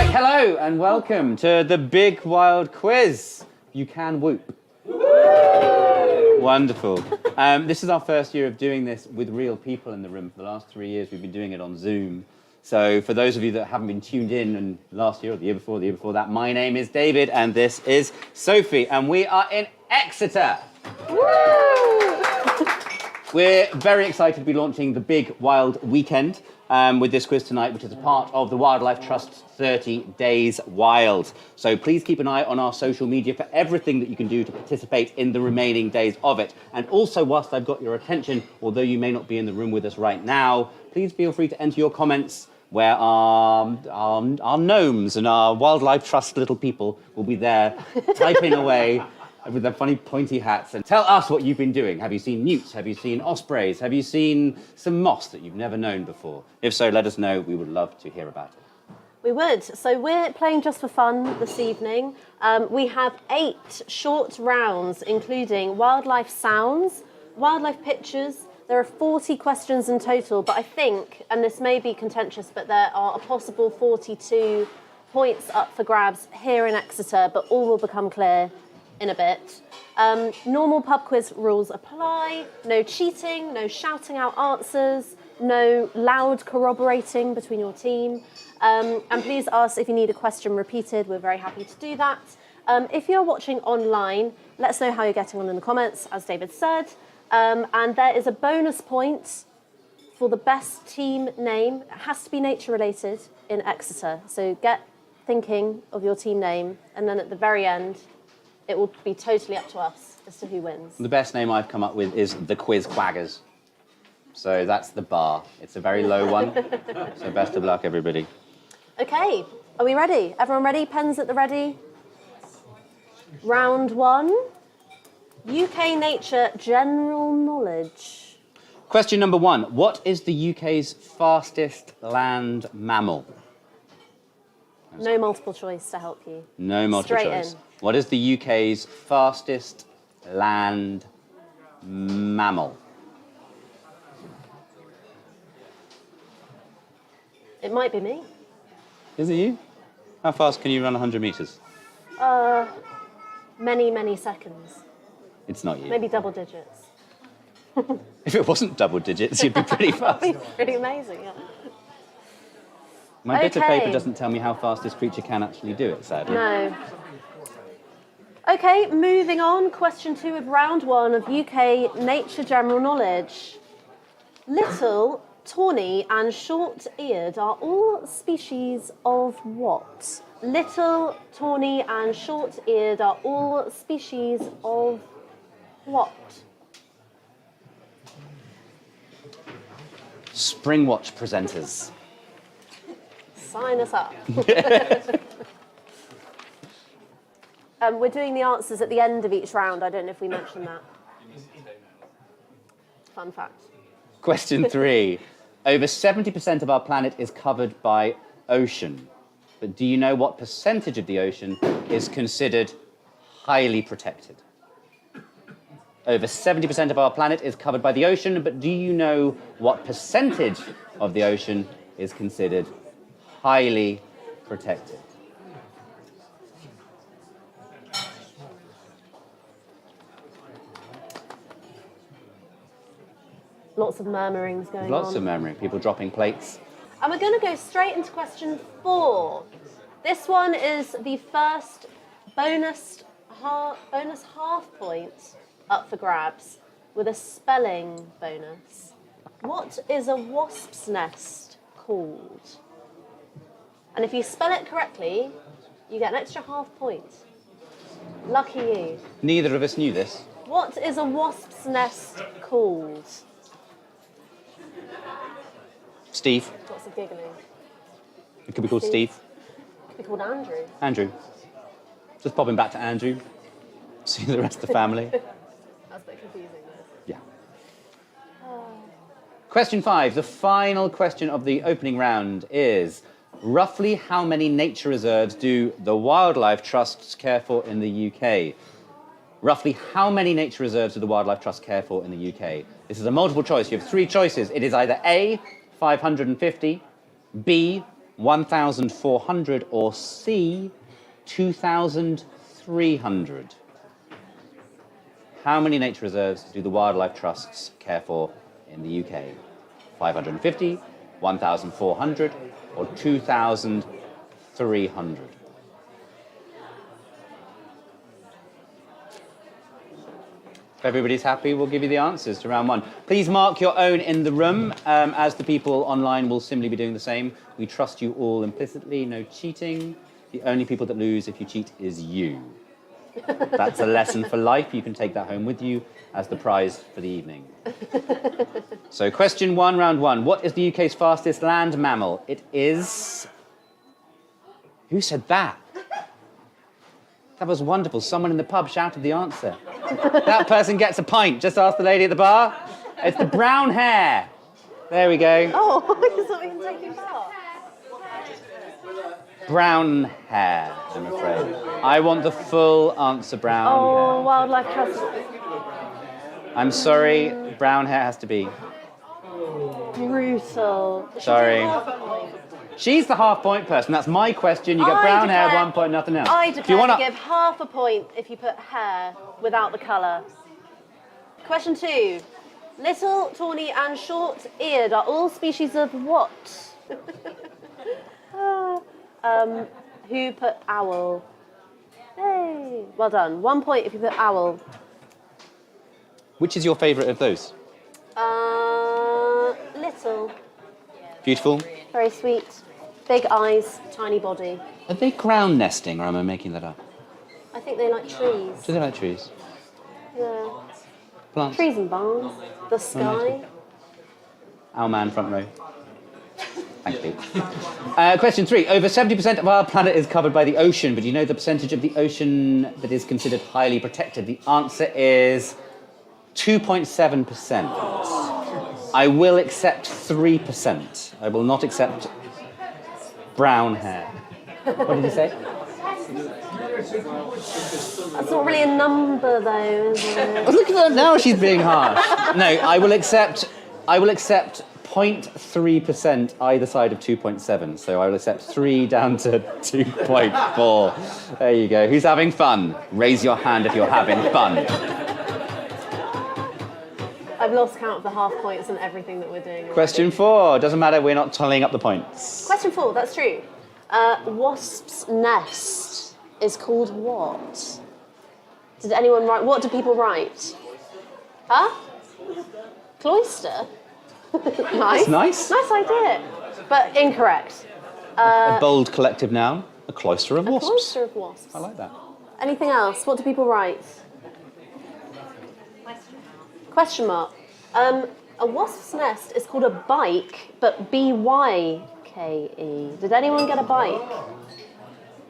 Hello and welcome to the Big Wild Quiz. You can whoop. Wonderful. This is our first year of doing this with real people in the room. For the last 3 years, we've been doing it on Zoom. So for those of you that haven't been tuned in last year or the year before that, my name is David and this is Sophie and we are in Exeter. We're very excited to be launching the Big Wild Weekend with this quiz tonight, which is a part of the Wildlife Trust's 30 Days Wild. So please keep an eye on our social media for everything that you can do to participate in the remaining days of it. And also, whilst I've got your attention, although you may not be in the room with us right now, please feel free to enter your comments where our gnomes and our Wildlife Trust little people will be there typing away with their funny pointy hats. And tell us what you've been doing. Have you seen newts? Have you seen ospreys? Have you seen some moths that you've never known before? If so, let us know. We would love to hear about it. We would. So we're playing just for fun this evening. We have 8 short rounds, including wildlife sounds, wildlife pictures. There are 40 questions in total, but I think, and this may be contentious, but there are a possible 42 points up for grabs here in Exeter, but all will become clear in a bit. Normal pub quiz rules apply. No cheating, no shouting out answers, no loud corroborating between your team. And please ask if you need a question repeated. We're very happy to do that. If you're watching online, let us know how you're getting on in the comments, as David said. And there is a bonus point for the best team name. It has to be nature related in Exeter. So get thinking of your team name, and then at the very end, it will be totally up to us as to who wins. The best name I've come up with is the Quiz Quaggers. So that's the bar. It's a very low one. So best of luck, everybody. Okay, are we ready? Everyone ready? Pens at the ready? Round 1. UK nature general knowledge. Question number 1. What is the UK's fastest land mammal? No multiple choice to help you. No multiple Straight choice. in. What is the UK's fastest land mammal? It might be me. Is it you? How fast can you run 100 metres? Many, many seconds. It's not you. Maybe double digits. If it wasn't double digits, you'd be pretty fast. That'd be pretty amazing, yeah. My bit of paper doesn't tell me how fast this creature can actually do it, sadly. No. Okay, moving on. Question 2 of round 1 of UK nature general knowledge. Little, tawny and short-eared are all species of what? Little, tawny and short-eared are all species of what? Springwatch presenters. Sign us up. We're doing the answers at the end of each round. I don't know if we mentioned that. Fun fact. Question 3. Over 70% of our planet is covered by ocean. But do you know what percentage of the ocean is considered highly protected? Over 70% of our planet is covered by the ocean, but do you know what percentage of the ocean is considered highly protected? Lots of murmurings going on. Lots of murmuring, people dropping plates. And we're going to go straight into question 4. This one is the first bonus half point up for grabs with a spelling bonus. What is a wasp's nest called? And if you spell it correctly, you get an extra half point. Lucky you. Neither of us knew this. What is a wasp's nest called? Steve. Lots of giggling. It could be called Steve. It could be called Andrew. Andrew. Just popping back to Andrew. See the rest of the family. That's a bit confusing, though. Yeah. Question 5, the final question of the opening round is, roughly how many nature reserves do the Wildlife Trusts care for in the UK? Roughly how many nature reserves do the Wildlife Trust care for in the UK? This is a multiple choice. You have 3 choices. It is either A, 550, B, 1,400, or C, 2,300? How many nature reserves do the wildlife trusts care for in the UK? 550, 1,400, or 2,300? If everybody's happy, we'll give you the answers to round one. Please mark your own in the room, as the people online will similarly be doing the same. We trust you all implicitly, no cheating. The only people that lose if you cheat is you. That's a lesson for life. You can take that home with you as the prize for the evening. So question one, round one. What is the UK's fastest land mammal? It is... Who said that? That was wonderful. Someone in the pub shouted the answer. That person gets a pint. Just ask the lady at the bar. It's the brown hare. There we go. Oh, it's not even taking part. Brown hare, I'm afraid. I want the full answer, brown Oh, Wildlife Trust. hare. I'm sorry, brown hare has to be. Brutal. Sorry. She's the half-point person. That's my question. You get brown hair, 1 point, nothing else. I If you declare to wanna... give half a point if you put hair without the colour. Question 2. Little, tawny and short-eared are all species of what? Who put owl? Hey, well done. 1 point if you put owl. Which is your favourite of those? Little. Beautiful. Very sweet. Big eyes, tiny body. Are they ground nesting, or am I making that up? I think they like trees. Do they like trees? Yeah. Plants? Trees and barns. The sky. Our man, front row. Thank you. Question 3. Over 70% of our planet is covered by the ocean, but do you know the percentage of the ocean that is considered highly protected? The answer is 2.7%. I will accept 3%. I will not accept brown hair. What did you say? That's not really a number, though, is it? Oh, look at that now, she's being harsh. No, I will accept 0.3% either side of 2.7. So I will accept 3 down to 2.4. There you go. Who's having fun? Raise your hand if you're having fun. I've lost count of the half points and everything that we're doing already. Question 4. Doesn't matter, we're not tallying up the points. Question 4, that's true. Wasp's nest is called what? Did anyone write? What do people write? Huh? Cloister? Nice. That's nice. Nice idea. But incorrect. A bold collective noun. A cloister of wasps. Cloister of wasps. I like that. Anything else? What do people write? Question mark. A wasp's nest is called a bike, but B-Y-K-E. Did anyone get a bike?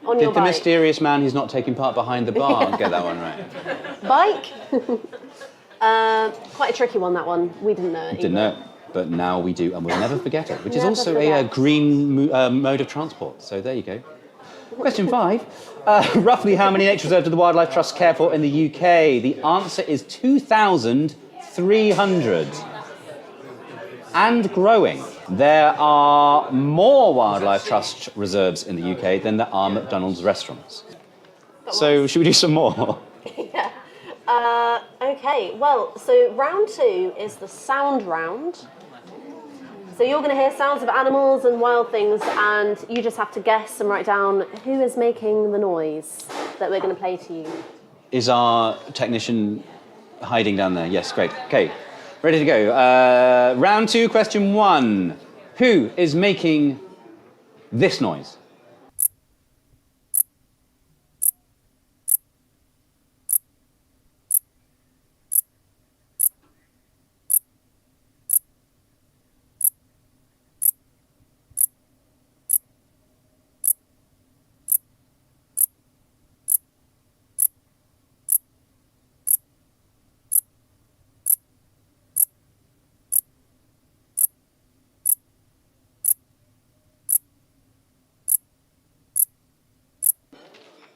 On your Did the bike? mysterious man who's not taking part behind the bar get that one right? Bike? Quite a tricky one, that one. We didn't know it. Didn't know it, but now we do, and we'll never forget it, which is Never also a forget. green mode of transport. So there you go. Question 5. Roughly how many nature reserves do the Wildlife Trust care for in the UK? The answer is 2,300. And growing. There are more Wildlife Trust reserves in the UK than there are McDonald's restaurants. So should we do some more? Yeah. Okay, well, so round 2 is the sound round. So you're going to hear sounds of animals and wild things, and you just have to guess and write down who is making the noise that we're going to play to you. Is our technician hiding down there? Yes, great. Okay, ready to go. Round 2, question 1. Who is making this noise?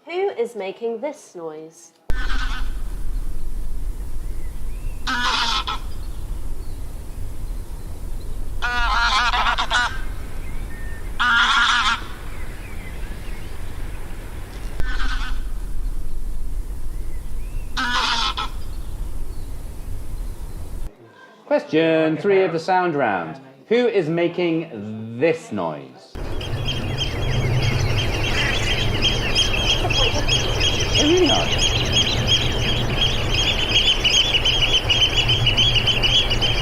Who is making this noise? Question 3 of the sound round. Who is making this noise? They really are.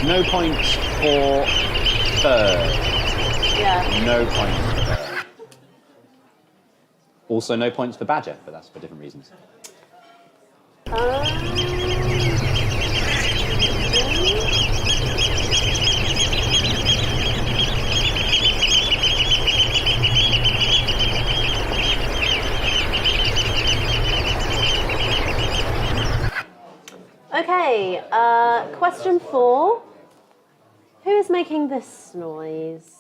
No points for bird. Yeah. No points for bird. Also no points for badger, but that's for different reasons. Okay, question 4. Who is making this noise?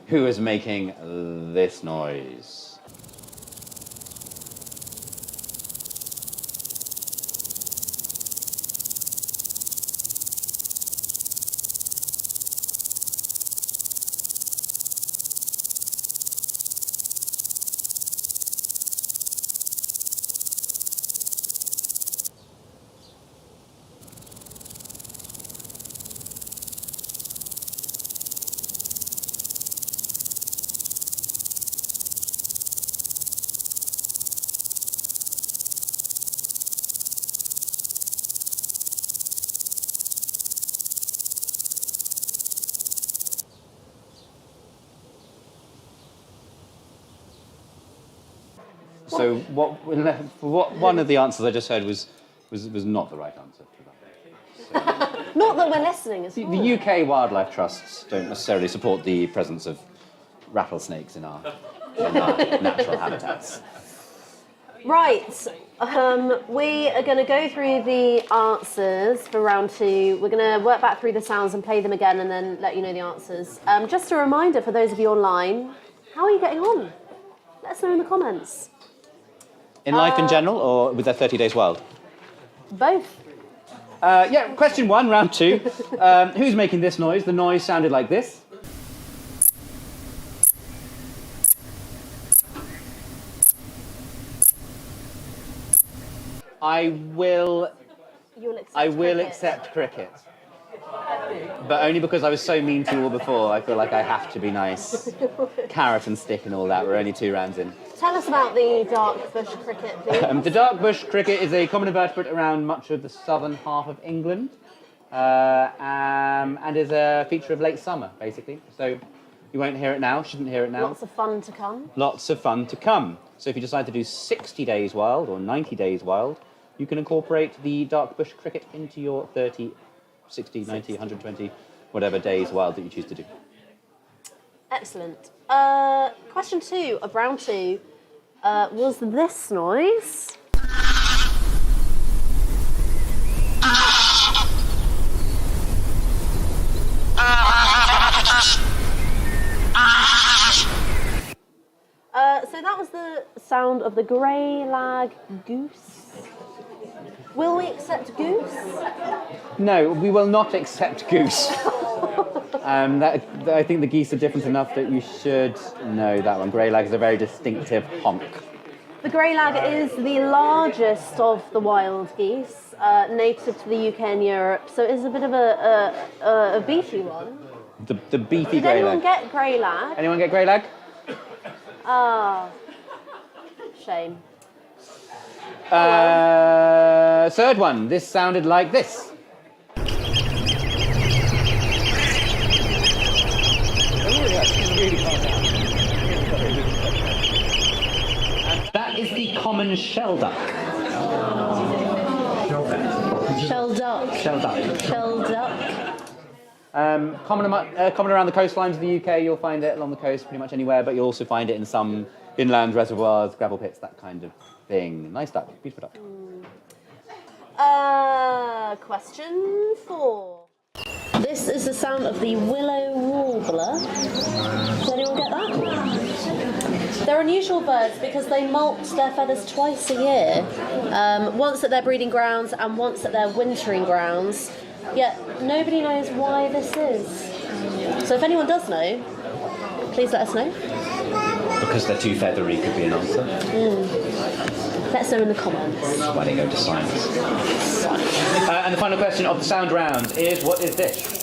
Who is making this noise? So what one of the answers I just heard was not the right answer to that. Not that we're listening as well. The UK wildlife trusts don't necessarily support the presence of rattlesnakes in our natural habitats. Right, we are going to go through the answers for round 2. We're going to work back through the sounds and play them again and then let you know the answers. Just a reminder for those of you online, how are you getting on? Let us know in the comments. In life in general, or with their 30 Days Wild? Both. Yeah, question 1, round 2. Who's making this noise? The noise sounded like this. I will accept cricket. But only because I was so mean to you all before, I feel like I have to be nice. Carrot and stick and all that, we're only 2 rounds in. Tell us about the dark bush cricket, please. The dark bush cricket is a common invertebrate around much of the southern half of England, and is a feature of late summer, basically. So you won't hear it now, shouldn't hear it now. Lots of fun to come. Lots of fun to come. So if you decide to do 60 Days Wild or 90 Days Wild, you can incorporate the dark bush cricket into your 30, 60, 90, 120, whatever days wild that you choose to do. Excellent. Question 2 of round 2 was this noise. So that was the sound of the grey lag goose. Will we accept goose? No, we will not accept goose. I think the geese are different enough that you should know that one. Grey lag is a very distinctive honk. The grey lag is the largest of the wild geese, native to the UK and Europe, so it's a bit of a beefy one. The beefy Did grey anyone lag. get grey lag? Anyone get grey lag? Ah, shame. Third one. This sounded like this. And that is the common shell duck. Shell duck. Shell duck. Shell duck. Common around the coastlines of the UK. You'll find it along the coast pretty much anywhere, but you'll also find it in some inland reservoirs, gravel pits, that kind of thing. Nice duck, beautiful duck. Question 4. The This is the sound of the willow warbler. Does anyone get that? They're unusual birds because they molt their feathers twice a year. Once at their breeding grounds and once at their wintering grounds. Yet nobody knows why this is. So if anyone does know, please let us know. Because they're too feathery could be an answer. Let us know in the comments. That's why they go to science. And the final question of the sound round is, what is this?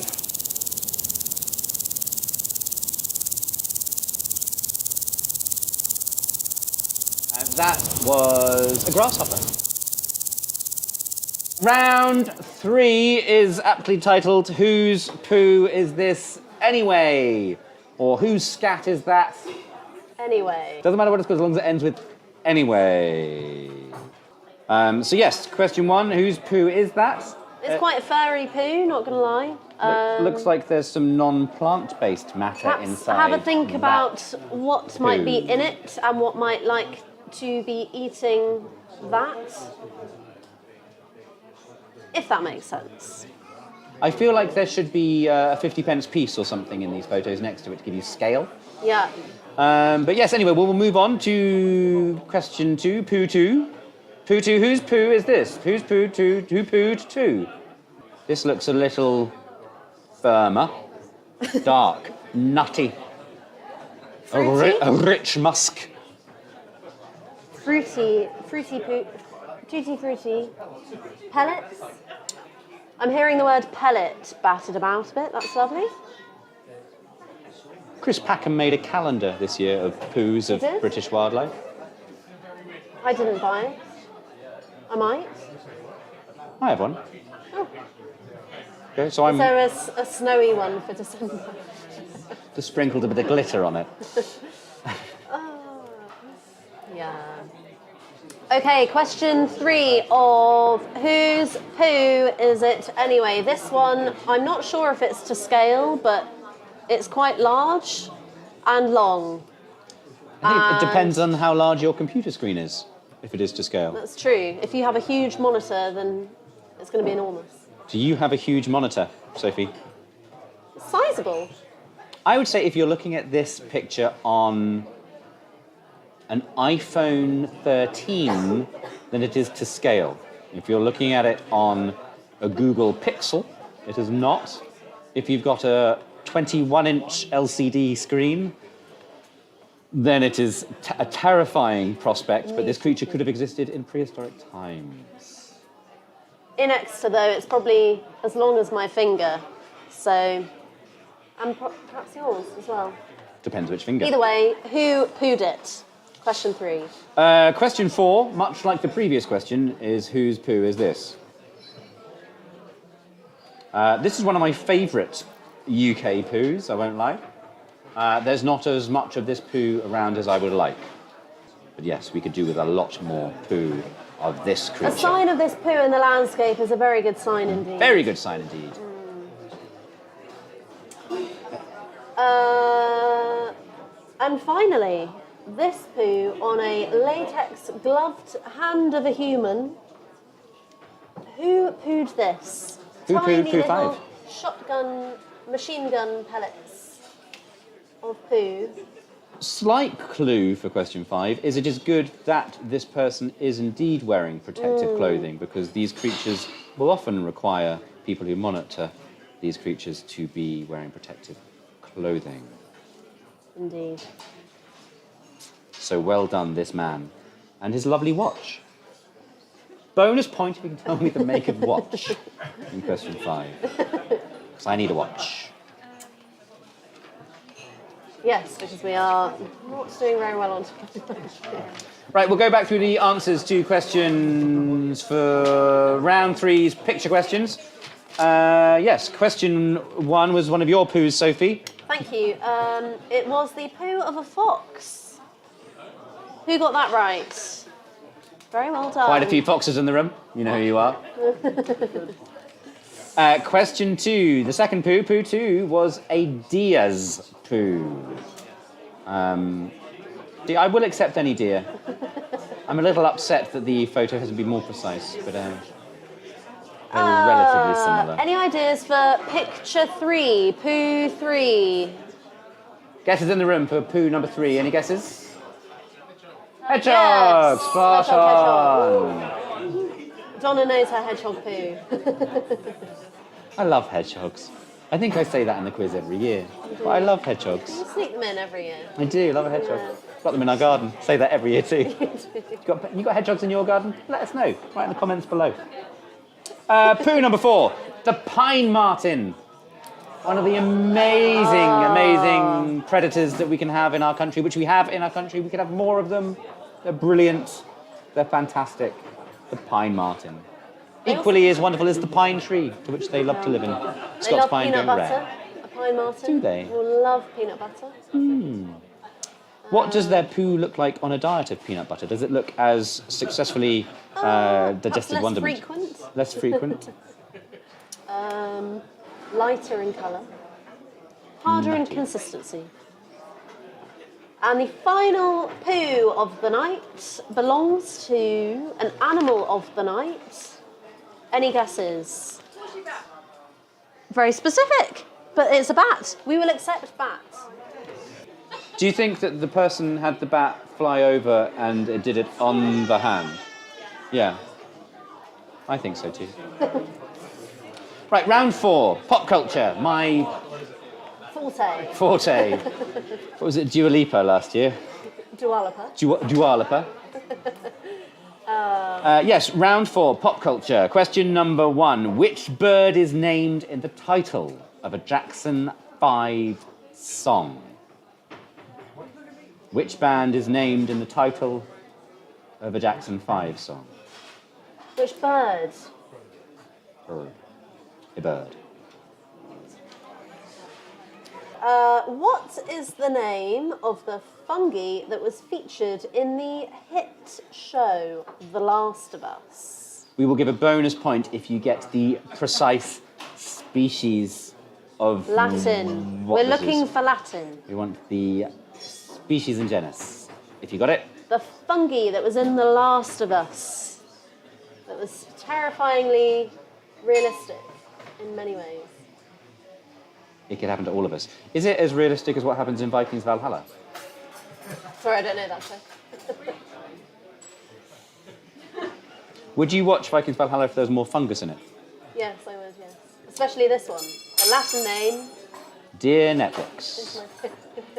And that was a grasshopper. Round 3 is aptly titled, Whose Poo Is This Anyway? Or Whose Scat Is That? Anyway. Doesn't matter what it's called as long as it ends with anyway. So yes, question 1, whose poo is that? It's quite a furry poo, not going to lie. Looks like there's some non-plant-based matter Perhaps inside. have a think that about what might be poo. in it and what might like to be eating that. If that makes sense. I feel like there should be a 50p piece or something in these photos next to it to give you scale. Yeah. But yes, anyway, we'll move on to question 2, poo 2. Poo 2, whose poo is this? Whose poo 2, who pooed 2? This looks a little firmer, dark, nutty, Fruity? a rich musk. Fruity poo. Tutti frutti. Pellets? I'm hearing the word pellet battered about a bit. That's lovely. Chris Packham made a calendar this year of poos of did? British wildlife. I didn't buy it. I might. I have one. Oh. Okay, so I'm Is there a snowy one for December? just sprinkled a bit of glitter on it. Yeah. Okay, question 3 of whose poo is it anyway? This one, I'm not sure if it's to scale, but it's quite large and long. I think it depends on how large your computer screen is, if it is to scale. That's true. If you have a huge monitor, then it's going to be enormous. Do you have a huge monitor, Sophie? Sizable. I would say if you're looking at this picture on an iPhone 13, then it is to scale. If you're looking at it on a Google Pixel, it is not. If you've got a 21-inch LCD screen, then it is a terrifying prospect, but this creature could have existed in prehistoric times. In Exeter, though, it's probably as long as my finger. So, and perhaps yours as well. Depends which finger. Either way, who pooed it? Question 3. Question 4, much like the previous question, is whose poo is this? This is one of my favourite UK poos, I won't lie. There's not as much of this poo around as I would like. But yes, we could do with a lot more poo of this creature. A sign of this poo in the landscape is a very good sign indeed. Very good sign indeed. And finally, this poo on a latex gloved hand of a human. Who pooed this? Who pooed Tiny poo little 5? shotgun, machine gun pellets of poo. Slight clue for question 5 is it is good that this person is indeed wearing protective clothing, because these creatures will often require people who monitor these creatures to be wearing protective clothing. Indeed. So well done, this man. And his lovely watch. Bonus point if you can tell me the make of watch in question 5. Because I need a watch. Yes, because we are not doing very well on Right, we'll go back through the answers to questions for round 3's picture questions. Yes, question 1 was one of your poos, Sophie. Thank you. It was the poo of a fox. Who got that right? Very well done. Quite a few foxes in the room. You know who you are. Question 2. The second poo, poo 2, was a deer's poo. I will accept any deer. I'm a little upset that the photo hasn't been more precise, but... They're relatively similar. Any ideas for picture 3, poo 3? Guesses in the room for poo number 3. Any guesses? Hedgehogs! Yes. Spot on! Donna knows her hedgehog poo. I love hedgehogs. I think I say that in the quiz every year. But I love hedgehogs. You sneak them in every year. I do, love a hedgehog. Yeah. Got them in our garden. Say that every year too. You got hedgehogs in your garden? Let us know. Write in the comments below. Poo number 4. The pine marten. One of the amazing predators that we can have in our country, which we have in our country. We could have more of them. They're brilliant. They're fantastic. The pine marten. Equally as wonderful as the pine tree, to which they love to live in. They Scots love pine peanut going butter. rare. A pine marten. Do they? Will love peanut butter. What does their poo look like on a diet of peanut butter? Does it look as successfully digested less wonderment? frequent. Less frequent? Lighter in colour. Harder in consistency. And the final poo of the night belongs to an animal of the night. Any guesses? Very specific, but it's a bat. We will accept bats. Do you think that the person had the bat fly over and it did it on the hand? Yeah. I think so too. Right, round 4. Pop culture. My forte. What was it, Dua Lipa last year? Dua Lipa. Dua Lipa. Yes, round 4. Pop culture. Question number 1. Which bird is named in the title of a Jackson 5 song? Which band is named in the title of a Jackson 5 song? Which bird? A bird. What is the name of the fungi that was featured in the hit show The Last of Us? We will give a bonus point if you get the precise species of... Latin. what We're this looking is. for Latin. We want the species and genus. If you got it. The fungi that was in The Last of Us. That was terrifyingly realistic in many ways. It could happen to all of us. Is it as realistic as what happens in Vikings Valhalla? Sorry, I don't know that show. Would you watch Vikings Valhalla if there was more fungus in it? Yes, I would, yes. Especially this one. The Latin name. Dear Netflix.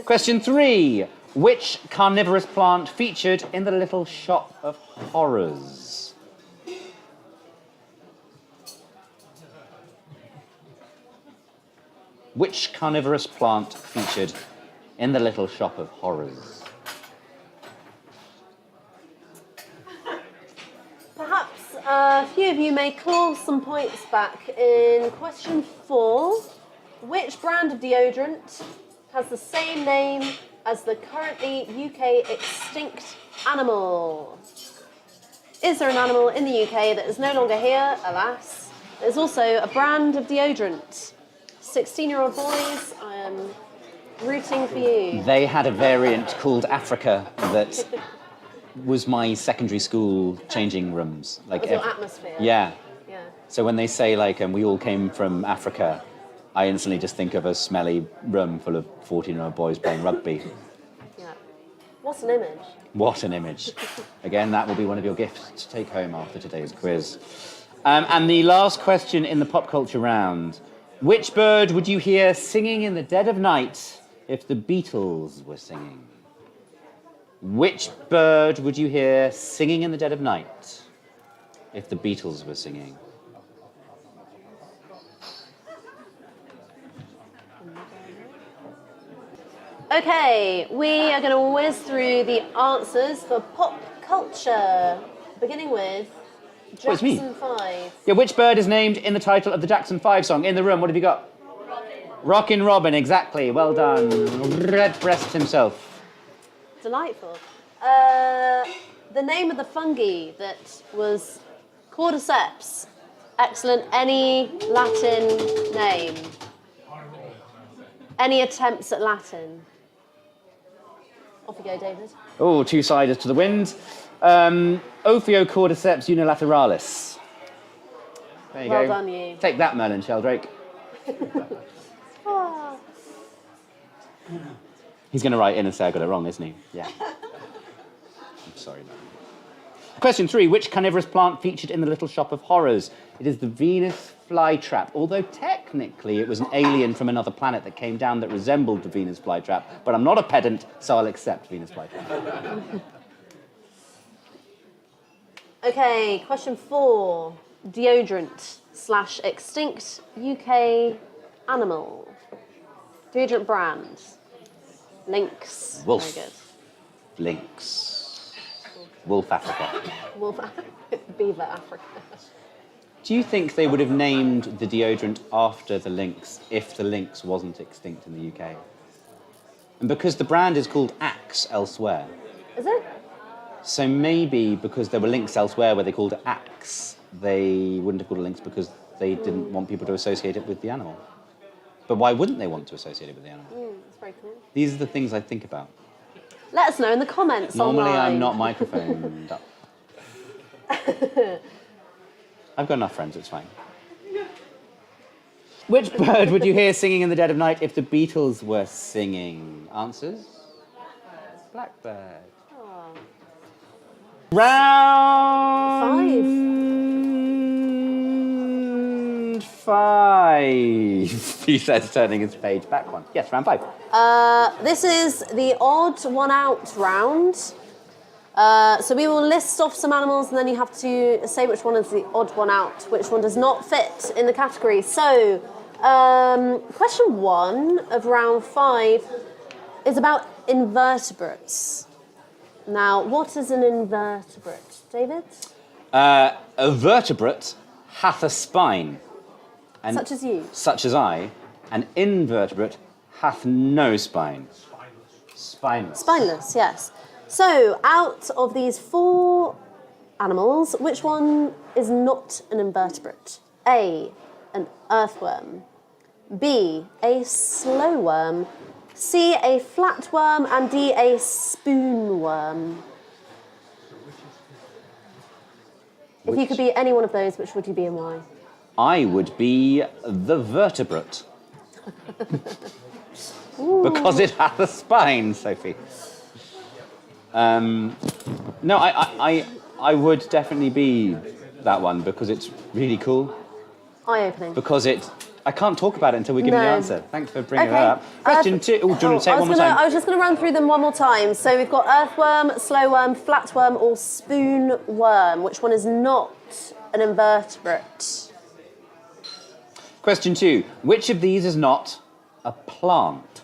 Question 3. Which carnivorous plant featured in the Little Shop of Horrors? Which carnivorous plant featured in the Little Shop of Horrors? Perhaps a few of you may claw some points back in question 4. Which brand of deodorant has the same name as the currently UK extinct animal? Is there an animal in the UK that is no longer here? Alas. There's also a brand of deodorant. 16-year-old boys, I am rooting for you. They had a variant called Africa that was my secondary school changing rooms. That was your atmosphere. Yeah. Yeah. So when they say like we all came from Africa, I instantly just think of a smelly room full of 14-year-old boys playing rugby. Yeah. What an image. What an image. Again, that will be one of your gifts to take home after today's quiz. And the last question in the pop culture round. Which bird would you hear singing in the dead of night if the Beatles were singing? Which bird would you hear singing in the dead of night if the Beatles were singing? Okay, we are going to whiz through the answers for pop culture, beginning with it's me. Jackson 5. Yeah, which bird is named in the title of the Jackson 5 song? In the room, what have you got? Rockin' Robin, exactly. Well done. Redbreast himself. Delightful. The name of the fungi that was cordyceps. Excellent. Any Latin name? Any attempts at Latin? Off you go, David. Oh, 2 siders to the wind. Ophiocordyceps unilateralis. There you Well go. done, you. Take that, Merlin Sheldrake. Ah. He's going to write in and say I got it wrong, isn't he? Yeah. I'm sorry, Merlin. Question 3. Which carnivorous plant featured in the Little Shop of Horrors? It is the Venus flytrap, although technically it was an alien from another planet that came down that resembled the Venus flytrap, but I'm not a pedant, so I'll accept Venus flytrap. Okay, question 4. Deodorant / extinct UK animal. Deodorant brand. Lynx. Wolf. Very good. Lynx. Wolf Africa. Wolf. Beaver Africa. Do you think they would have named the deodorant after the lynx if the lynx wasn't extinct in the UK? And because the brand is called Axe elsewhere. Is it? So maybe because there were lynx elsewhere where they called it Axe, they wouldn't have called it lynx because they didn't want people to associate it with the animal. But why wouldn't they want to associate it with the animal? That's very cool. These are the things I think about. Let us know in the comments Normally online. I'm not microphoned up. I've got enough friends, it's fine. Which bird would you hear singing in the dead of night if the Beatles were singing? Answers? Blackbird. Oh. Round 5. He says, turning his page back one. Yes, round 5. This is the odd one out round. So we will list off some animals and then you have to say which one is the odd one out, which one does not fit in the category. So, question 1 of round 5 is about invertebrates. Now, what is an invertebrate? David? A vertebrate hath a spine. And Such as you? Such as I. An invertebrate hath no spine. Spineless. Spineless, yes. So, out of these 4 animals, which one is not an invertebrate? A, an earthworm. B, a slow worm. C, a flatworm. And D, a spoonworm. If you could be any one of those, which would you be and why? I would be the vertebrate. Because it hath a spine, Sophie. No, I would definitely be that one because it's really cool. Eye-opening. Because I can't talk about it until we give me the No. answer. Thanks for bringing Okay. that up. Question 2. Oh, do you want to say it one more time? I was just going to run through them one more time. So we've got earthworm, slowworm, flatworm, or spoonworm. Which one is not an invertebrate? Question 2. Which of these is not a plant?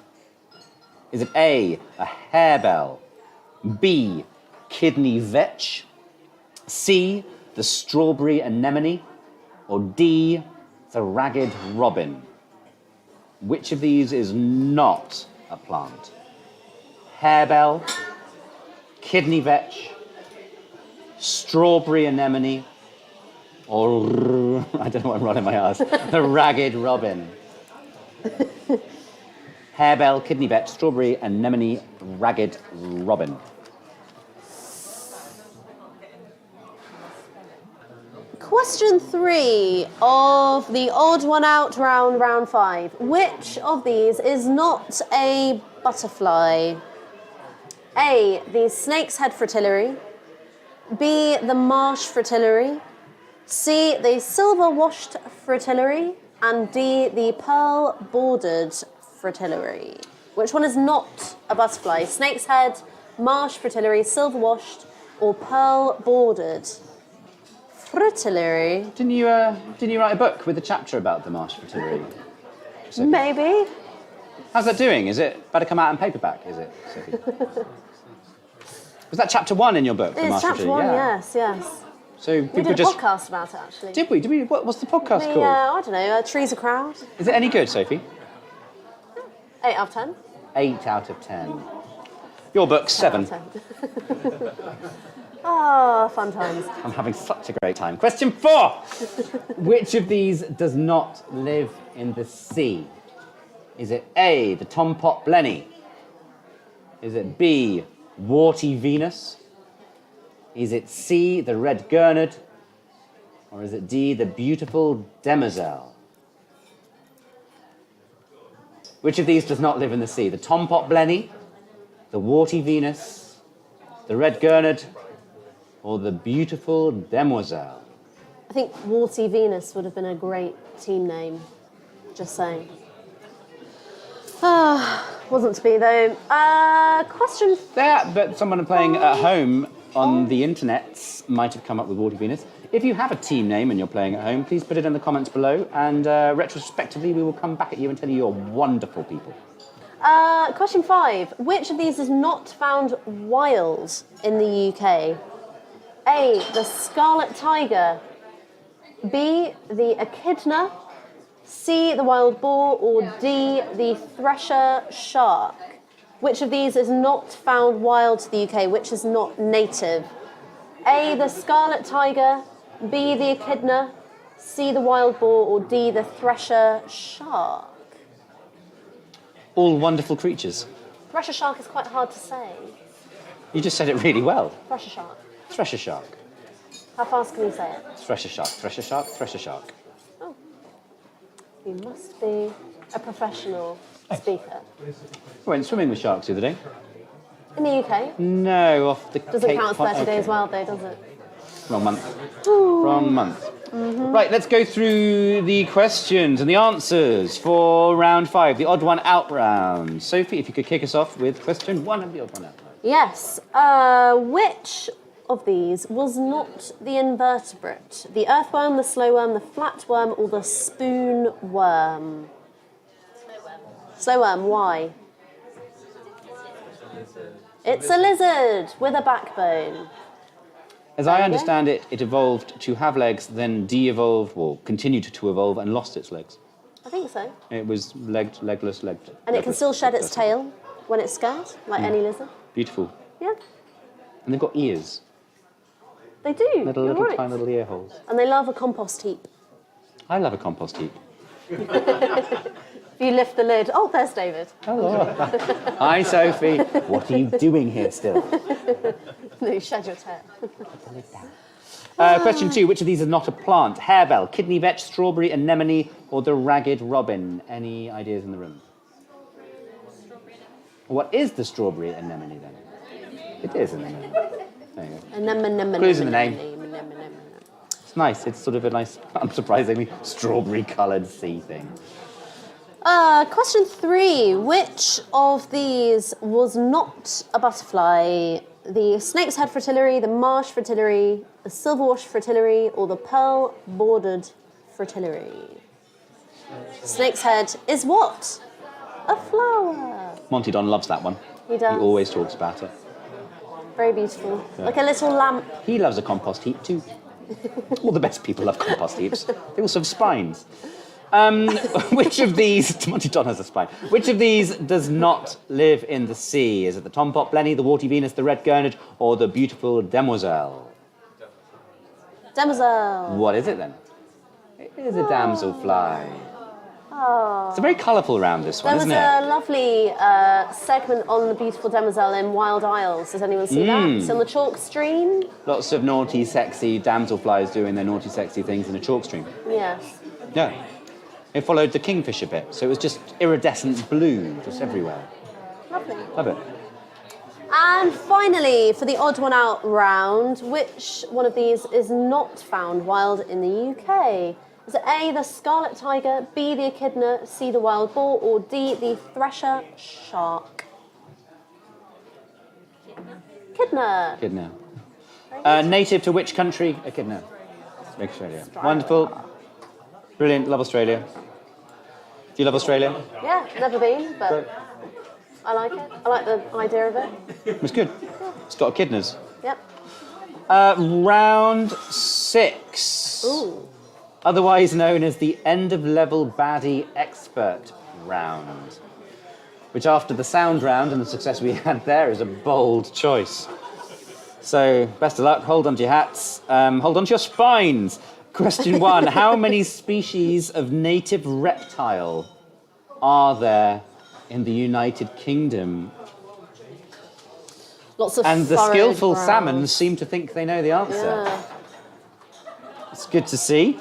Is it A, a harebell, B, kidney vetch, C, the strawberry anemone, or D, the ragged robin? Which of these is not a plant? Harebell, kidney vetch, strawberry anemone, or I don't know what I'm rolling my ass. The ragged robin. Harebell, kidney vetch, strawberry anemone, ragged robin. Question 3 of the odd one out round 5. Which of these is not a butterfly? A, the snake's head fritillary. B, the marsh fritillary. C, the silver-washed fritillary. And D, the pearl-bordered fritillary. Which one is not a butterfly? Snake's head, marsh fritillary, silver-washed, or pearl-bordered fritillary? Didn't you write a book with a chapter about the marsh fritillary? Sophie? Maybe. How's that doing? Is it about to come out in paperback? Is it, Sophie? Was that chapter 1 in your book? The It's marsh chapter fritillary? 1, Yeah. yes. So We people did a just podcast about it, actually. Did we? What's the podcast We, called? I don't know, Trees a Crowd. Is it any good, Sophie? 8 out of 10. 8 out of 10. Your book, 7. 10. Ah, fun times. I'm having such a great time. Question 4. Which of these does not live in the sea? Is it A, the tompot blenny? Is it B, warty Venus? Is it C, the red gurnard? Or is it D, the beautiful demoiselle? Which of these does not live in the sea? The tompot blenny, the warty Venus, the red gurnard, or the beautiful demoiselle? I think Warty Venus would have been a great team name. Just saying. Wasn't to be though. Question. That, but someone playing at home on the internet might have come up with Warty Venus. If you have a team name and you're playing at home, please put it in the comments below, and retrospectively we will come back at you and tell you you're wonderful people. Question 5. Which of these is not found wild in the UK? A, the scarlet tiger. B, the echidna. C, the wild boar. Or D, the thresher shark. Which of these is not found wild to the UK? Which is not native? A, the scarlet tiger. B, the echidna. C, the wild boar. Or D, the thresher shark. All wonderful creatures. Thresher shark is quite hard to say. You just said it really well. Thresher shark. Thresher shark. How fast can you say it? Thresher shark, thresher shark, thresher shark. Oh. You must be a professional speaker. I went swimming with sharks the other day. In the UK? No, off the Doesn't Cape count as 30 days wild though, does it? Wrong month. Wrong month. Right, let's go through the questions and the answers for round 5, the odd one out round. Sophie, if you could kick us off with question 1 of the odd one out round. Yes. Which of these was not the invertebrate? The earthworm, the slow worm, the flatworm, or the spoon worm? Slow worm, why? It's a lizard with a backbone. As I understand it, it evolved to have legs, then de-evolved, or continued to evolve, and lost its legs. I think so. It was legged, legless, legged. And it can still shed its tail when it's scared, like any lizard. Beautiful. Yeah, And they've got ears. they do. Little, You're little, right. tiny little ear holes. And they love a compost heap. I love a compost heap. If you lift the lid, oh, there's David. Hello. Hi, Sophie. What are you doing here still? No, you shed your tail. Question 2. Which of these is not a plant? Harebell, kidney vetch, strawberry anemone, or the ragged robin? Any ideas in the room? What is the strawberry anemone then? It is an anemone. There you go. Clues in the name. It's nice. It's sort of a nice, unsurprisingly, strawberry-coloured sea thing. Question 3. Which of these was not a butterfly? The snake's head fritillary, the marsh fritillary, the silverwash fritillary, or the pearl-bordered fritillary? Snake's head is what? A flower. Monty Don loves that one. He does. He always talks about it. Very beautiful. Like a little lamp. He loves a compost heap too. All the best people love compost heaps. They also have spines. Which of these, Monty Don has a spine. Which of these does not live in the sea? Is it the tompot blenny, the warty Venus, the red gurnard, or the beautiful demoiselle? Demoiselle. What is it then? It is a damselfly. Oh. It's a very colourful round, this one, There was isn't it? a lovely segment on the beautiful demoiselle in Wild Isles. Does anyone see that? It's on the chalk stream. Lots of naughty, sexy damselflies doing their naughty, sexy things in a chalk stream. Yes. Yeah. It followed the kingfisher bit, so it was just iridescent blue just everywhere. Lovely. Love it. And finally, for the odd one out round, which one of these is not found wild in the UK? Is it A, the scarlet tiger, B, the echidna, C, the wild boar, or D, the thresher shark? Echidna. Echidna. Native to which country? Echidna. Australia. Wonderful. Brilliant. Love Australia. Do you love Australia? Yeah, never been, but I like it. I like the idea of it. It's good. It's got echidnas. Yep. Round 6. Ooh. Otherwise known as the end-of-level baddie expert round, which after the sound round and the success we had there is a bold choice. So, best of luck, hold on to your hats, hold on to your spines. Question 1, how many species of native reptile are there in the United Kingdom? Lots of And the furrowed skillful brows. salmons seem to think they know the answer. Yeah. It's good to see.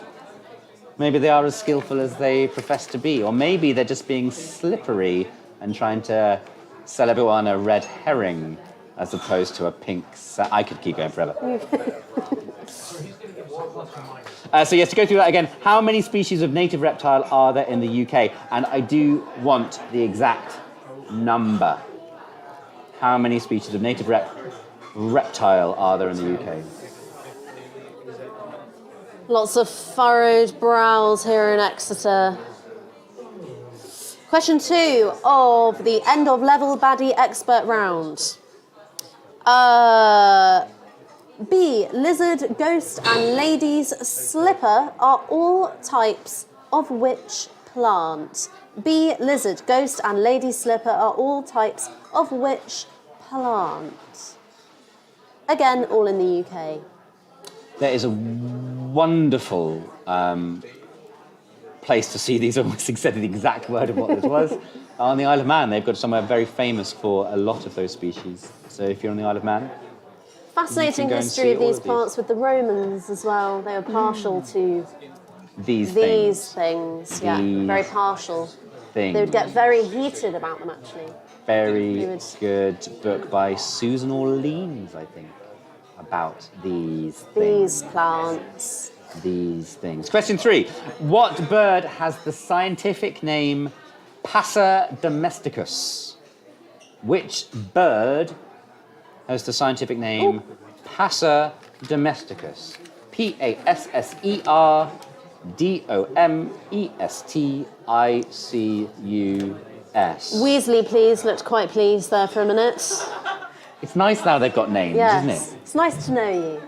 Maybe they are as skillful as they profess to be, or maybe they're just being slippery and trying to sell everyone a red herring as opposed to a pink. I could keep going forever. So yes, to go through that again, how many species of native reptile are there in the UK? And I do want the exact number. How many species of native reptile are there in the UK? Lots of furrowed brows here in Exeter. Question 2 of the end of level baddie expert round. B, lizard, ghost and lady's slipper are all types of which plant? B, lizard, ghost and lady's slipper are all types of which plant? Again, all in the UK. There is a wonderful place to see these, almost said the exact word of what this was. On the Isle of Man, they've got somewhere very famous for a lot of those species. So if you're on the Isle of Man... Fascinating history of these plants with the Romans as well. They were partial to these things. Yeah, very partial. Things. They would get very heated about them, actually. Very good book by Susan Orleans, I think, about these things. These plants. These things. Question 3. What bird has the scientific name Passer domesticus? Which bird has the scientific name Passer domesticus? Passer domesticus. Weasley, please, looked quite pleased there for a minute. It's nice now they've got names, Yes. isn't it? It's nice to know you.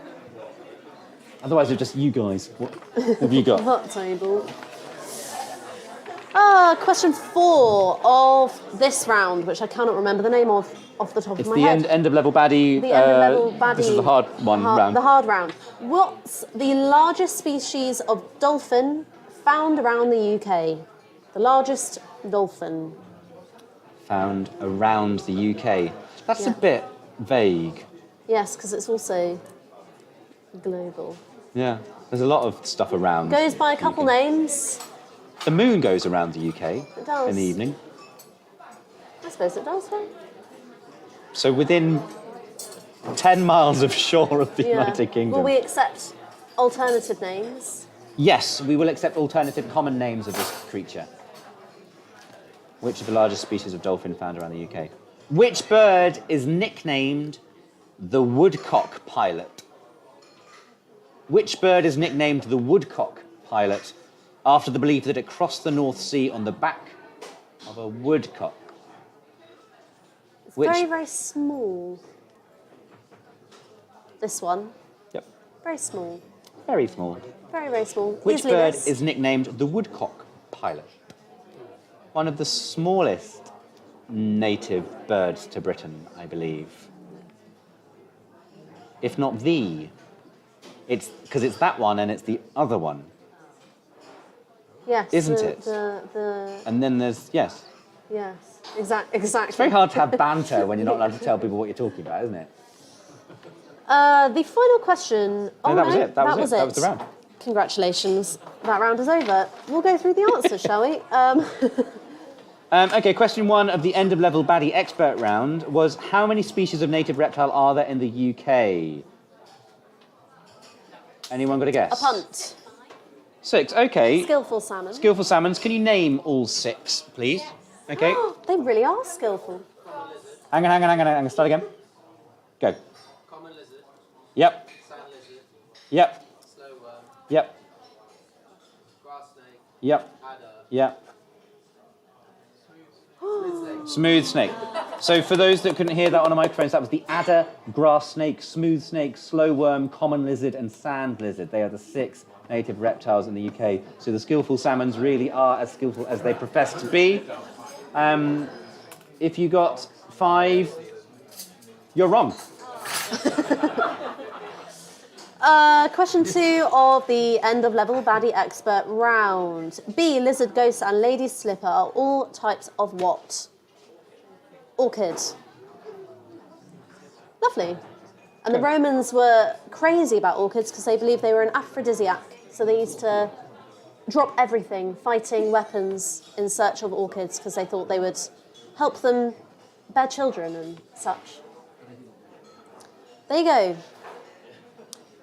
Otherwise, they're just you guys. What have you got? That table. Question 4 of this round, which I cannot remember the name of off the top It's of my the head. end of level baddie. The end of level baddie. This is the hard one round. The hard round. What's the largest species of dolphin found around the UK? The largest dolphin. Found around the UK. That's Yeah. a bit vague. Yes, because it's also global. Yeah, there's a lot of stuff around. Goes by a the couple UK. names. The moon goes around the UK It does. in the evening. I suppose it does, right? So within 10 miles of shore of the United Kingdom. Will we accept alternative names? Yes, we will accept alternative common names of this creature. Which of the largest species of dolphin found around the UK? Which bird is nicknamed the woodcock pilot? Which bird is nicknamed the woodcock pilot after the belief that it crossed the North Sea on the back of a woodcock? It's very, very small. This one. Yep. Very small. Very small. Very, very small. Which Easily bird missed. is nicknamed the woodcock pilot? One of the smallest native birds to Britain, I believe. If not the. It's because it's that one and it's the other one. Yes. Isn't the, it? The And then there's, yes. yes. Exactly. It's very hard to have banter when you're not allowed to tell people what you're talking about, isn't it? The final question. No, that was it. That was it. it. That was the round. Congratulations. That round is over. We'll go through the answers, shall we? Okay, question 1 of the end of level baddie expert round was how many species of native reptile are there in the UK? Anyone got a guess? A punt. 6, okay. Skillful salmon. Skillful salmons. Can you name all 6, please? Okay. They really are skillful. Hang on. Start again. Go. Common lizard, Yep. sand lizard, Yep. slow worm, Yep. grass snake, Yep. adder, Yep. smooth snake. Smooth snake. So for those that couldn't hear that on a microphone, that was the adder, grass snake, smooth snake, slow worm, common lizard, and sand lizard. They are the 6 native reptiles in the UK. So the skillful salmons really are as skillful as they profess to be. If you got 5, you're wrong. Question 2 of the end of level baddie expert round. B, lizard, ghost, and lady's slipper are all types of what? Orchid. Lovely. And the Romans were crazy about orchids because they believed they were an aphrodisiac. So they used to drop everything, fighting, weapons, in search of orchids because they thought they would help them bear children and such. There you go.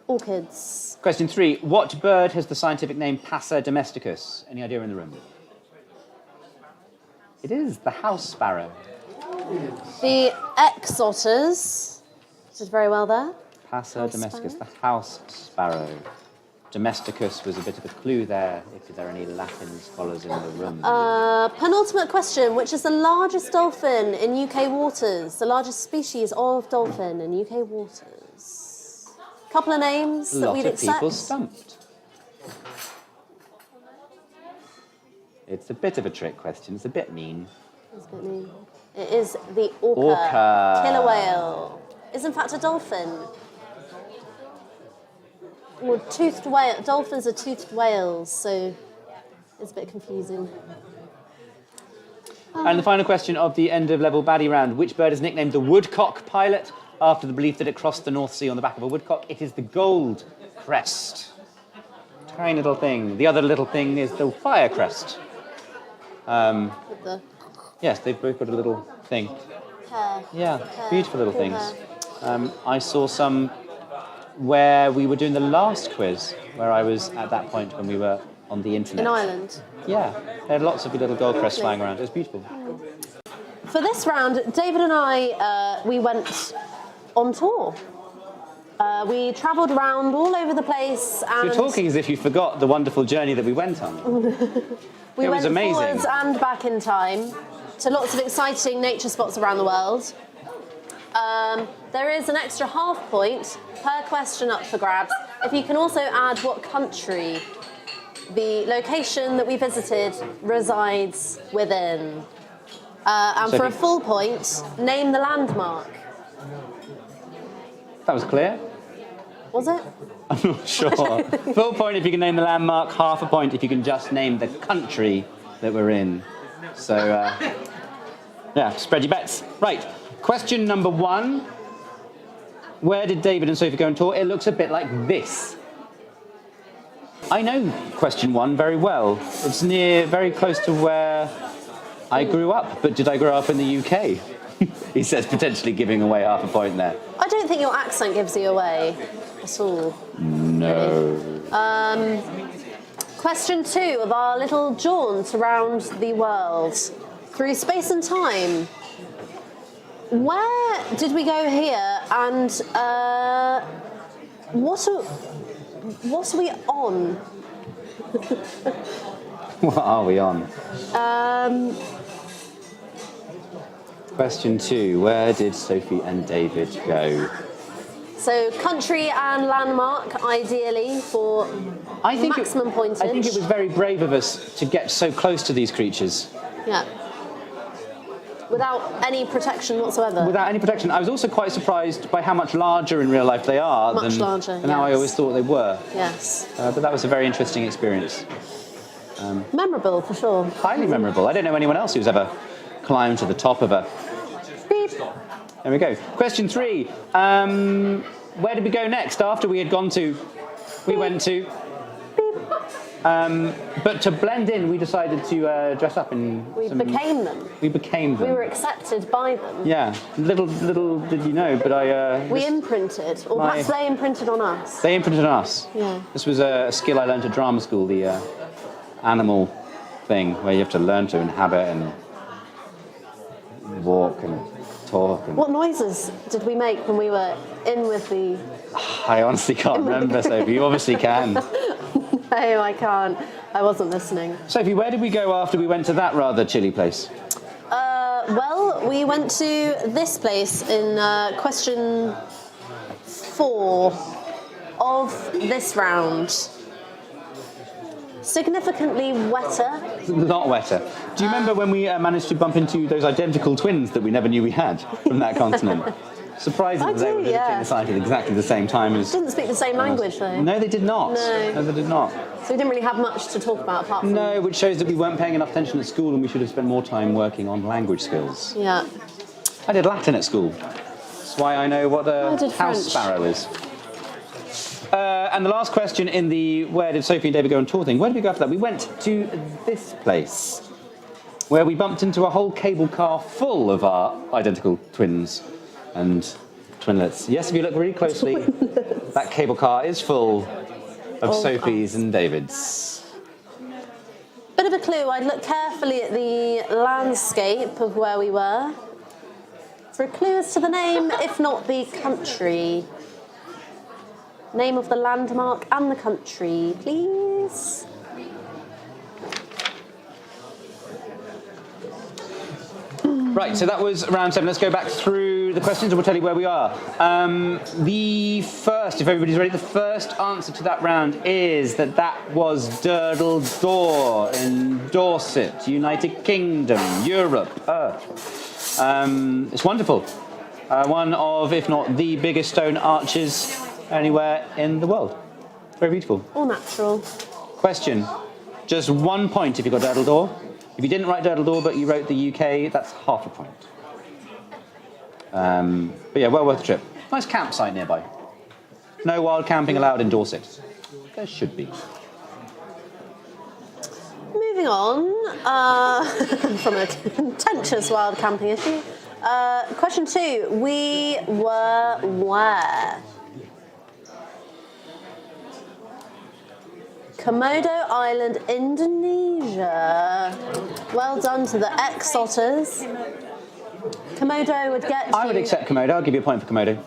Orchids. Question 3. What bird has the scientific name Passer domesticus? Any idea in the room? It is the house sparrow. The exoters. Did very well there. Passer House domesticus, sparrow. the house sparrow. Domesticus was a bit of a clue there, if there are any Latin scholars in the room. Penultimate question. Which is the largest dolphin in UK waters? The largest species of dolphin in UK waters? Couple of names A that lot we'd of accept. people stumped. It's a bit of a trick question. It's a bit mean. It's a bit mean. It is the orca. Orca. Killer whale. Is in fact a dolphin. Well, toothed whale. Dolphins are toothed whales, so it's a bit confusing. And the final question of the end of level baddie round. Which bird is nicknamed the woodcock pilot after the belief that it crossed the North Sea on the back of a woodcock? It is the gold crest. Tiny little thing. The other little thing is the fire crest. With the Yes, they've both got a little thing. hair. Yeah, Hair. beautiful little Cool things. hair. I saw some where we were doing the last quiz, where I was at that point when we were on the internet. In Ireland. Yeah, there had lots of little gold crests flying around. It was beautiful. For this round, David and I, we went on tour. We travelled around all over the place. And You're talking as if you forgot the wonderful journey that we went on. we it was went amazing. forwards and back in time to lots of exciting nature spots around the world. There is an extra half point per question up for grabs. If you can also add what country the location that we visited resides within. And for a Sophie. full point, name the landmark. That was clear. Was it? I'm not sure. Full point if you can name the landmark, half a point if you can just name the country that we're in. So, yeah, spread your bets. Right, question number 1. Where did David and Sophie go on tour? It looks a bit like this. I know question 1 very well. It's very close to where I grew up, but did I grow up in the UK? He says, potentially giving away half a point there. I don't think your accent gives you away at all. No. Question 2 of our little jaunt around the world through space and time. Where did we go here, and what are we on? What are we on? Question 2. Where did Sophie and David go? So country and landmark, ideally, for maximum pointage. I think it was very brave of us to get so close to these creatures. Yeah. Without any protection whatsoever. Without any protection. I was also quite surprised by how much larger in real life they are Much than, larger, than how I yes. always thought they were. Yes. But that was a very interesting experience. Memorable, for sure. Highly memorable. I don't know anyone else who's ever climbed to the top of a... Beep. There we go. Question 3. Where did we go next after we had gone to... We went to... But to blend in, we decided to dress up in... We became them. We became them. We were accepted by them. Yeah. Little did you know, but I... We imprinted, or my- perhaps they imprinted on us. They imprinted on us. Yeah. This was a skill I learned at drama school, the animal thing, where you have to learn to inhabit and walk and talk. And What noises did we make when we were in with the... I honestly can't remember, Sophie. You obviously can. No, I can't. I wasn't listening. Sophie, where did we go after we went to that rather chilly place? Well, we went to this place in question 4 of this round. Significantly wetter. A lot wetter. Do you remember when we managed to bump into those identical twins that we never knew we had from that continent? Surprising I that they do, were visiting yeah. the site at exactly the same time as... Didn't speak the same language, though. No, they did not. No. They did not. So we didn't really have much to talk about apart from... No, which shows that we weren't paying enough attention at school and we should have spent more time working on language skills. Yeah. I did Latin at school. That's why I know what I a did house French. sparrow is. And the last question in the where did Sophie and David go on tour thing? Where did we go after that? We went to this place where we bumped into a whole cable car full of our identical twins and twinlets. Yes, if you look really closely, that cable car is full of Sophie's and David's. Bit of a clue, I'd look carefully at the landscape of where we were for a clue as to the name, if not the country. Name of the landmark and the country, please. Right, so that was round 7. Let's go back through the questions and we'll tell you where we are. The first, if everybody's ready, the first answer to that round is that was Durdle Door in Dorset, United Kingdom, Europe, Earth. It's wonderful. One of, if not the biggest stone arches anywhere in the world. Very beautiful. All natural. Question. Just 1 point if you got Durdle Door. If you didn't write Durdle Door but you wrote the UK, that's half a point. But yeah, well worth the trip. Nice campsite nearby. No wild camping allowed in Dorset. There should be. Moving on from a contentious wild camping issue. Question 2. We were where? Komodo Island, Indonesia. Well done to the ex-otters. Komodo would get I would accept Komodo. I'll give you a point for Komodo.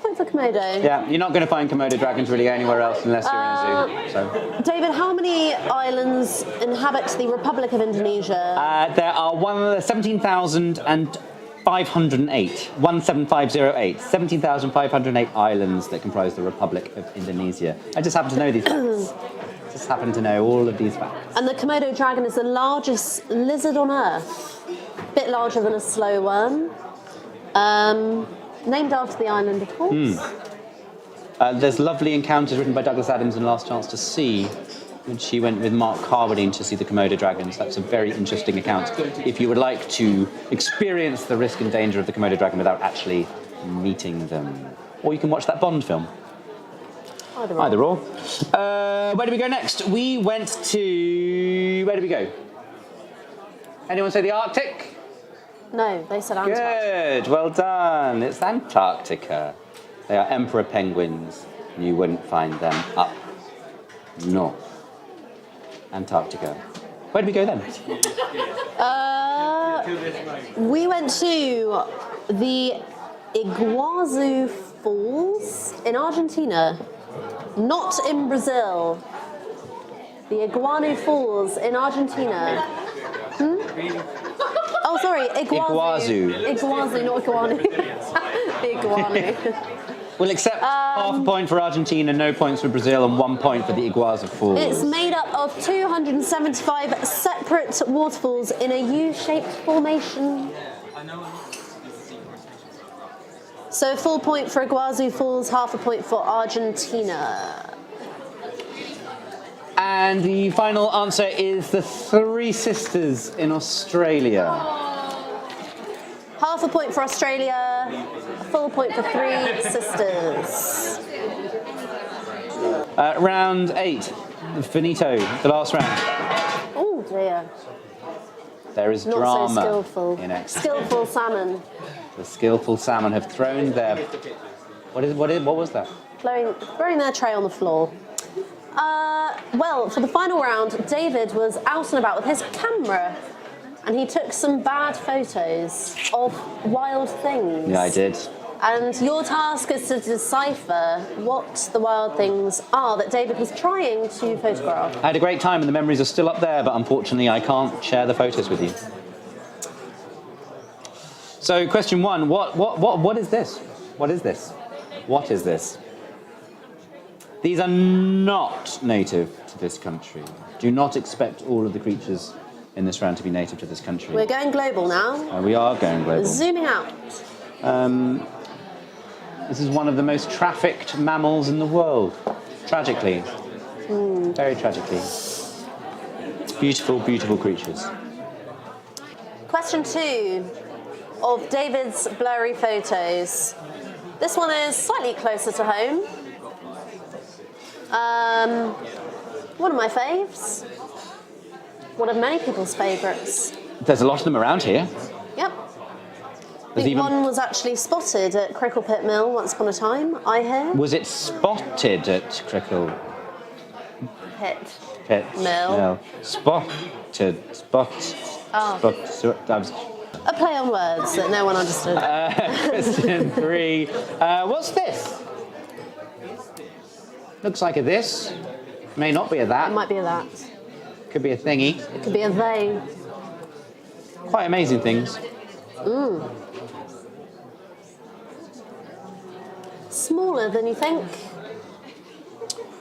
Point for Komodo. Yeah, you're not going to find Komodo dragons really anywhere else unless you're in a zoo. So. David, how many islands inhabit the Republic of Indonesia? There are 17,508. 17508. 17,508 islands that comprise the Republic of Indonesia. I just happen to know these facts. Just happen to know all of these facts. And the Komodo dragon is the largest lizard on Earth. A bit larger than a slow worm. Named after the island, of course. There's lovely encounters written by Douglas Adams in Last Chance to See, when she went with Mark Carwadine to see the Komodo dragons. That's a very interesting account. If you would like to experience the risk and danger of the Komodo dragon without actually meeting them. Or you can watch that Bond film. Either or. Where do we go next? We went to... Where did we go? Anyone say the Arctic? No, they said Antarctica. Good, well done. It's Antarctica. They are emperor penguins. You wouldn't find them up north. Antarctica. Where did we go then? We went to the Iguazu Falls in Argentina, not in Brazil. The Iguazu Falls in Argentina. Oh, sorry, Iguazu. Iguazu, not Iguanu. Iguanu. We'll accept half a point for Argentina, no points for Brazil, and 1 point for the Iguazu Falls. It's made up of 275 separate waterfalls in a U-shaped formation. So a full point for Iguazu Falls, half a point for Argentina. And the final answer is the Three Sisters in Australia. Half a point for Australia, a full point for Three Sisters. Round 8, finito, the last round. Oh dear. There is Not drama so skillful. in Exeter. Skillful salmon. The skillful salmon have thrown their... What was that? Throwing their tray on the floor. Well, for the final round, David was out and about with his camera. And he took some bad photos of wild things. Yeah, I did. And your task is to decipher what the wild things are that David was trying to photograph. I had a great time and the memories are still up there, but unfortunately I can't share the photos with you. So, question 1, what is this? What is this? What is this? These are not native to this country. Do not expect all of the creatures in this round to be native to this country. We're going global now. We are going global. Zooming out. This is one of the most trafficked mammals in the world. Tragically. Very tragically. Beautiful, beautiful creatures. Question 2 of David's blurry photos. This one is slightly closer to home. One of my faves. One of many people's favourites. There's a lot of them around here. Yep. I think one was actually spotted at Crickle Pit Mill once upon a time, I hear. Was it spotted at Crickle Pit Mill? Spotted. A play on words that no one understood. Question 3. What's this? Looks like a this. May not be a that. It might be a that. Could be a thingy. It could be a they. Quite amazing things. Smaller than you think,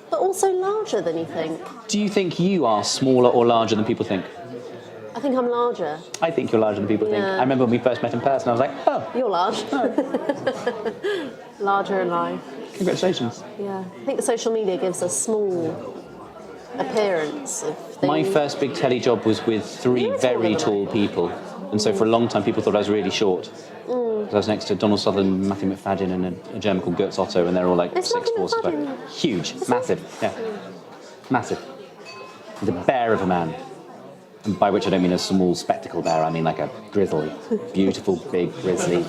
but also larger than you think. Do you think you are smaller or larger than people think? I think I'm larger. I think you're larger than people think. Yeah. I remember when we first met in person, I was like, oh. You're large. Larger in life. Congratulations. Yeah. I think social media gives a small appearance of things. My first big telly job was with 3 very tall people. And so for a long time, people thought I was really short. I was next to Donald Sutherland, Matthew McFadden, and a German called Götz Otto, and they're all like It's 6'4", Matthew 6'5". McFadden. Huge, massive, yeah. Massive. The bear of a man. And by which I don't mean a small spectacle bear, I mean like a grizzly. Beautiful, big, grizzly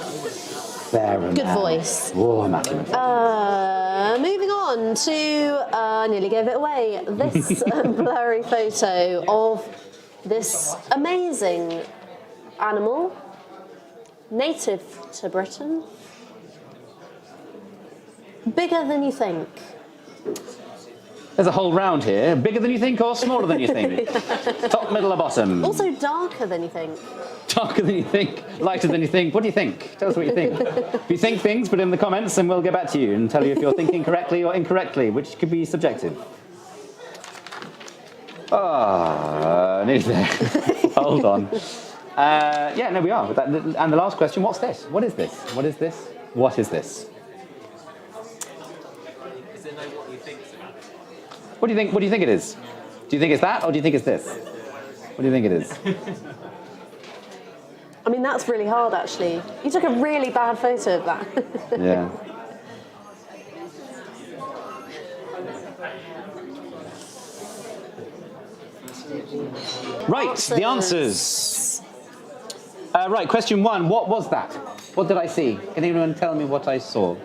bear of a man. Good voice. Oh, Matthew McFadden. Moving on to, I nearly gave it away, this blurry photo of this amazing animal, native to Britain, bigger than you think. There's a whole round here. Bigger than you think or smaller than you think? Top, middle or bottom? Also darker than you think. Darker than you think, lighter than you think. What do you think? Tell us what you think. If you think things, put it in the comments and we'll get back to you and tell you if you're thinking correctly or incorrectly, which could be subjective. Nearly there. Hold on. Yeah, no, we are. And the last question, what's this? What is this? What is this? What is this? Is there no what you think about it? What do you think? What do you think it is? Do you think it's that, or do you think it's this? What do you think it is? I mean, that's really hard, actually. You took a really bad photo of that. Yeah. Right, the answers. Right, question 1. What was that? What did I see? Can anyone tell me what I saw?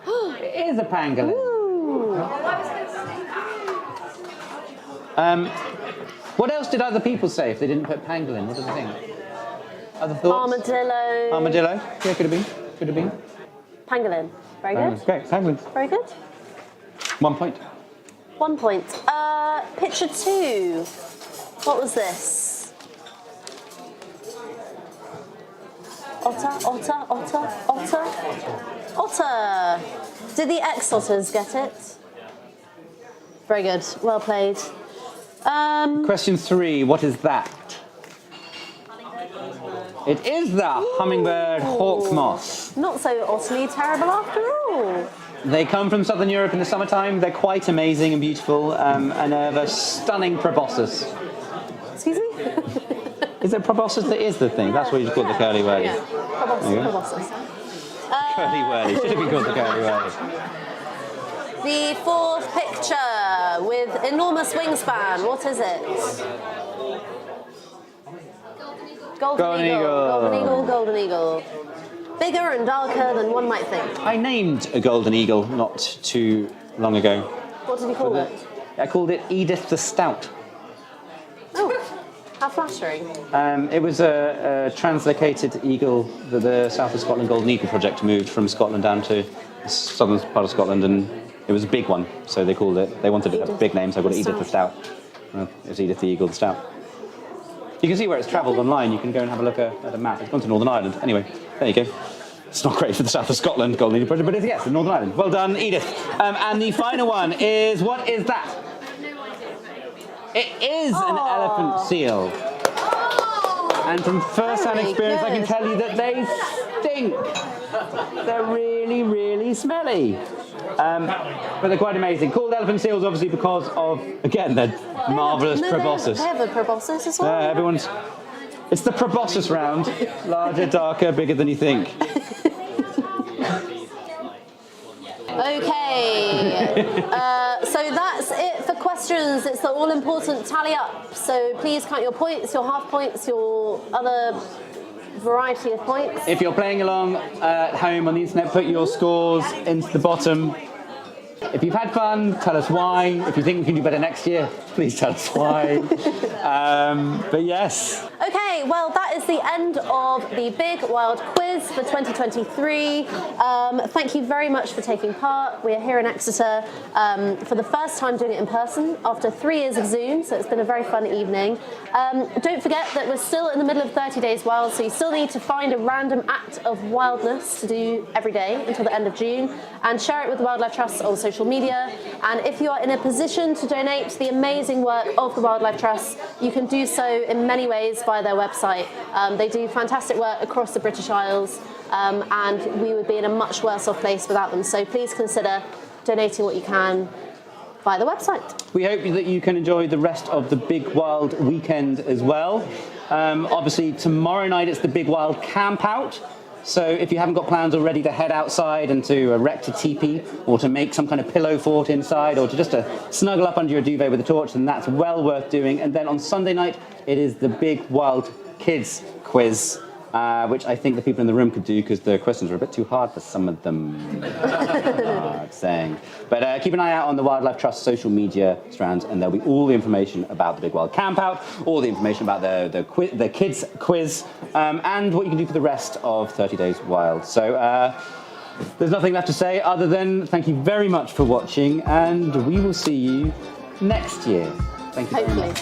It is a pangolin. What else did other people say if they didn't put pangolin? What did they think? Other thoughts? Armadillo. Armadillo? Yeah, could have been. Could have been. Pangolin. Very good. Great, pangolin. Very good. 1 point. 1 point. Picture 2. What was this? Otter, otter, otter, otter. Otter. Did the ex-otters get it? Very good. Well played. Question 3. What is that? It is the hummingbird hawk-moth. Not so utterly terrible after all. They come from southern Europe in the summertime. They're quite amazing and beautiful, and have a stunning proboscis. Excuse me? Is it proboscis that is the thing? That's what you call the curly whirly. Yeah. Proboscis. Curly whirly. Should have been called the curly whirly. The 4th picture with enormous wingspan. What is it? Golden eagle. Golden eagle, golden eagle. Bigger and darker than one might think. I named a golden eagle not too long ago. What did you call it? I called it Edith the Stout. Oh, how flattering. It was a translocated eagle that the South of Scotland Golden Eagle Project moved from Scotland down to the southern part of Scotland, and it was a big one, so they called it, they wanted a big name, so I called it Edith the Stout. Well, it was Edith the Eagle the Stout. You can see where it's travelled online. You can go and have a look at a map. It's gone to Northern Ireland. Anyway, there you go. It's not great for the South of Scotland Golden Eagle Project, but it's, yes, in Northern Ireland. Well done, Edith. And the final one is, what is that? It is an elephant seal. And from first-hand Very experience, I can good. tell you that they stink. They're really, really smelly. But they're quite amazing. Called elephant seals, obviously, because of, again, their marvellous proboscis. They have a proboscis as well. Everyone's... It's the proboscis round. Larger, darker, bigger than you think. Okay, so that's it for questions. It's the all-important tally up. So please count your points, your half points, your other variety of points. If you're playing along at home on the internet, put your scores into the bottom. If you've had fun, tell us why. If you think we can do better next year, please tell us why. But yes. Okay, well, that is the end of the Big Wild Quiz for 2023. Thank you very much for taking part. We are here in Exeter for the first time doing it in person after 3 years of Zoom, so it's been a very fun evening. Don't forget that we're still in the middle of 30 Days Wild, so you still need to find a random act of wildness to do every day until the end of June, and share it with the Wildlife Trust on social media. And if you are in a position to donate to the amazing work of the Wildlife Trust, you can do so in many ways via their website. They do fantastic work across the British Isles, and we would be in a much worse off place without them. So please consider donating what you can via the website. We hope that you can enjoy the rest of the Big Wild weekend as well. Obviously, tomorrow night it's the Big Wild Camp Out. So if you haven't got plans already to head outside and to erect a teepee, or to make some kind of pillow fort inside, or to just snuggle up under your duvet with a torch, then that's well worth doing. And then on Sunday night, it is the Big Wild Kids Quiz, which I think the people in the room could do because the questions are a bit too hard for some of them. Hard saying. But keep an eye out on the Wildlife Trust social media strands, and there'll be all the information about the Big Wild Camp Out, all the information about the kids quiz, and what you can do for the rest of 30 Days Wild. So there's nothing left to say other than thank you very much for watching, and we will see you next year. Thank you very much.